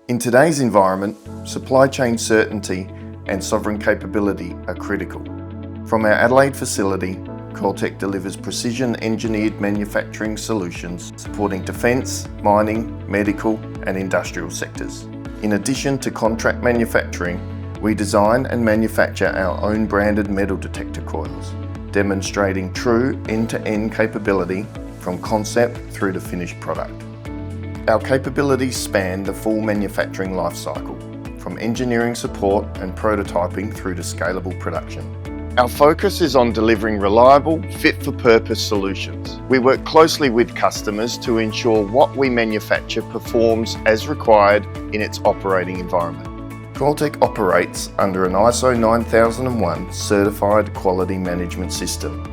In today's environment, supply chain certainty and sovereign capability are critical. From our Adelaide facility, Coiltek delivers precision-engineered manufacturing solutions supporting defence, mining, medical and industrial sectors. In addition to contract manufacturing, we design and manufacture our own branded metal detector coils, demonstrating true end-to-end capability from concept through to finished product. Our capabilities span the full manufacturing life cycle, from engineering support and prototyping through to scalable production. Our focus is on delivering reliable, fit-for-purpose solutions. We work closely with customers to ensure what we manufacture performs as required in its operating environment. Coiltek operates under an ISO 9001 certified quality management system,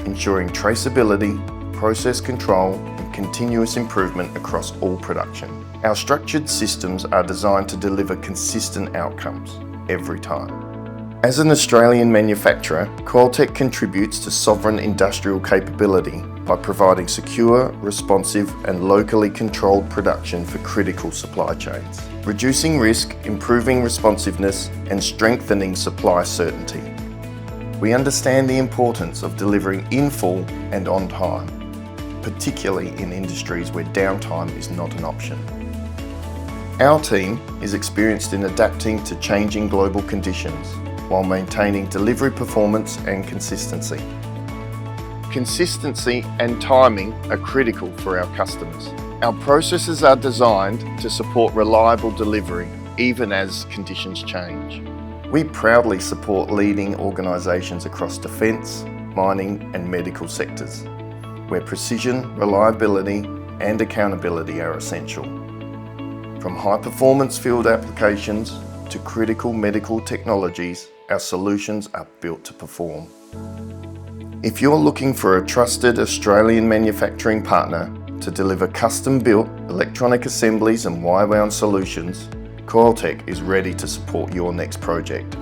ensuring traceability, process control and continuous improvement across all production. Our structured systems are designed to deliver consistent outcomes every time. As an Australian manufacturer, Coiltek contributes to sovereign industrial capability by providing secure, responsive and locally controlled production for critical supply chains, reducing risk, improving responsiveness and strengthening supply certainty. We understand the importance of delivering in full and on time, particularly in industries where downtime is not an option. Our team is experienced in adapting to changing global conditions while maintaining delivery performance and consistency. Consistency and timing are critical for our customers. Our processes are designed to support reliable delivery even as conditions change. We proudly support leading organisations across defence, mining and medical sectors, where precision, reliability and accountability are essential. From high-performance field applications to critical medical technologies, our solutions are built to perform. If you're looking for a trusted Australian manufacturing partner to deliver custom-built electronic assemblies and wire-wound solutions, Coiltek is ready to support your next project.